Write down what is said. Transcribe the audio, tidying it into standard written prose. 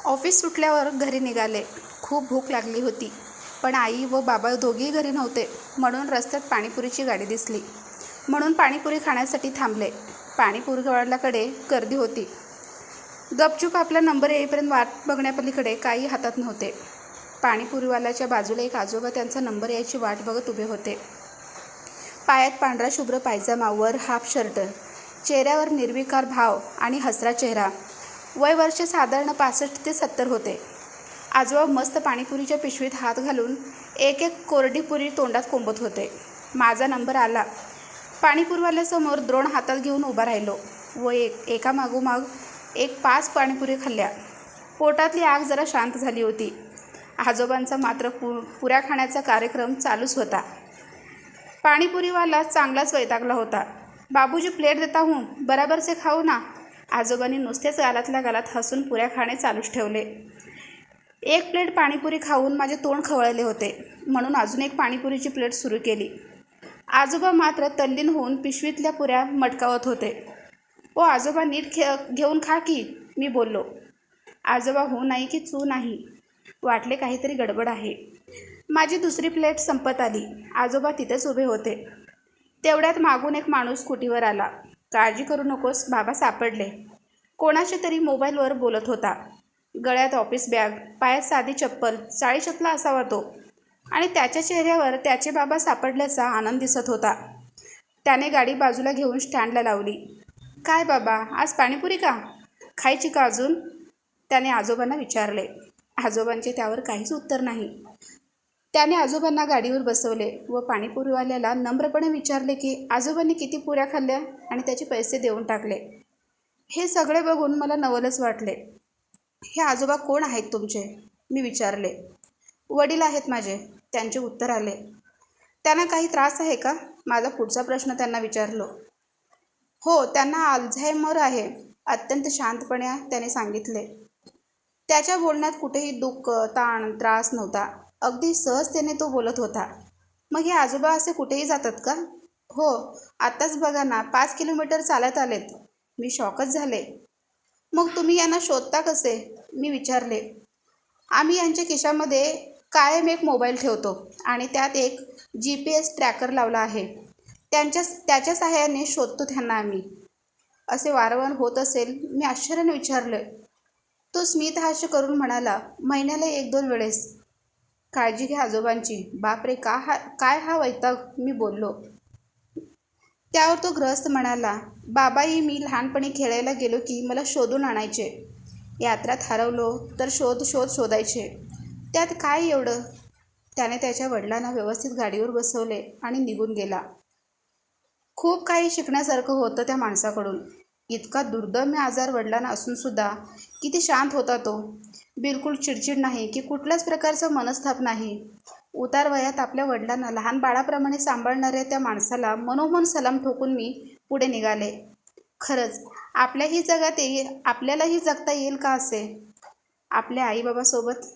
Office सुटल्यावर घरी निघाले. खूप भूक लागली होती, पण आई व बाबा दोघेही घरी नव्हते. म्हणून रस्त्यात पाणीपुरीची गाडी दिसली, म्हणून पाणीपुरी खाण्यासाठी थांबले. पाणीपुरीवाल्याकडे गर्दी होती. गपचूप आपला नंबर येईपर्यंत वाट बघण्यापलीकडे काही हातात नव्हते. पाणीपुरीवाल्याच्या बाजूला एक आजोबा त्यांचा नंबर यायची वाट बघत उभे होते. पायात पांढरा शुभ्र पायजामा, वर हाफ शर्ट, चेहऱ्यावर निर्विकार भाव आणि हसरा चेहरा. वय वर्ष साधारण 65 ते 70 होते. आजोबा मस्त पाणीपुरीच्या पिशवीत हात घालून एक एक कोरडी पुरी तोंडात कोंबत होते. माझा नंबर आला. पाणीपुरीवाल्यासमोर द्रोण हातात घेऊन उभा राहिलो व एकामागोमाग एक 5 पाणीपुरी खाल्ल्या. पोटातली आग जरा शांत झाली होती. आजोबांचा मात्र पुऱ्या खाण्याचा कार्यक्रम चालूच होता. पाणीपुरीवाला चांगलाच वैतागला होता. बाबूजी प्लेट देता हूँ, बराबर से खाऊ ना. आजोबांनी नुसतेच गालातल्या गालात हसून पुऱ्या खाणे चालूच ठेवले. एक प्लेट पाणीपुरी खाऊन माझे तोंड खवळले होते, म्हणून अजून एक पाणीपुरीची प्लेट सुरू केली. आजोबा मात्र तल्लीन होऊन पिशवीतल्या पुऱ्या मटकावत होते. ओ आजोबा, नीट घेऊन खा की, मी बोललो. आजोबा हो नाही की चू नाही. वाटले काहीतरी गडबड आहे. माझी दुसरी प्लेट संपत आली. आजोबा तिथेच उभे होते. तेवढ्यात मागून एक माणूस स्कूटीवर आला. काळजी करू नकोस, बाबा सापडले. कोणाच्या तरी मोबाईलवर बोलत होता. गळ्यात ऑफिस बॅग, पायात साधी चप्पल, 40तला असावा तो, आणि त्याच्या चेहऱ्यावर त्याचे बाबा सापडल्याचा आनंद दिसत होता. त्याने गाडी बाजूला घेऊन स्टँडला लावली. काय बाबा, आज पाणीपुरी का? खायची का अजून? त्याने आजोबांना विचारले. आजोबांचे त्यावर काहीच उत्तर नाही. त्याने आजोबांना गाडीवर बसवले व पाणीपुरीवाल्याला नम्रपणे विचारले की आजोबांनी किती पुऱ्या खाल्ल्या आणि त्याचे पैसे देऊन टाकले. हे सगळे बघून मला नवलच वाटले. हे आजोबा कोण आहेत तुमचे? मी विचारले. वडील आहेत माझे, त्यांचे उत्तर आले. त्यांना काही त्रास आहे का? माझा पुढचा प्रश्न त्यांना विचारलो. हो, त्यांना अल्झायमर आहे, अत्यंत शांतपणे त्याने सांगितले. त्याच्या बोलण्यात कुठेही दुःख, ताण, त्रास नव्हता. अगदी सहजतेने तो बोलत होता. मग हे आजोबा असे कुठेही जातात का? हो, आत्ताच बघा ना, 5 किलोमीटर चालत आलेत. मी शॉकच झाले. मग तुम्ही यांना शोधता कसे? मी विचारले. आम्ही यांच्या खिशामध्ये कायम एक मोबाईल ठेवतो आणि त्यात एक GPS ट्रॅकर लावला आहे. त्याच्या सहाय्याने शोधतो त्यांना आम्ही. असे वारंवार होत असेल? मी आश्चर्याने विचारले. तो स्मितहास्य करून म्हणाला, महिन्याला 1-2 वेळेस. काळजी घ्या आजोबांची. बापरे, काय हा वैताग, मी बोललो. त्यावर तो गृहस्थ म्हणाला, बाबाही मी लहानपणी खेळायला गेलो की मला शोधून आणायचे. यात्रात हरवलो तर शोधायचे. त्यात काय एवढं? त्याने त्याच्या वडिलांना व्यवस्थित गाडीवर बसवले आणि निघून गेला. खूप काही शिकण्यासारखं होतं त्या माणसाकडून. इतका दुर्दम्य आजार वडिलांना असूनसुद्धा किती शांत होता तो. बिलकुल चिडचिड नाही की कुठल्याच प्रकारचा मनस्ताप नाही. उतार वयात आपल्या वडिलांना लहान बाळाप्रमाणे सांभाळणाऱ्या त्या माणसाला मनोमन सलाम ठोकून मी पुढे निघाले. खरंच आपल्यालाही जगता येईल का असे? आपल्या आईबाबासोबत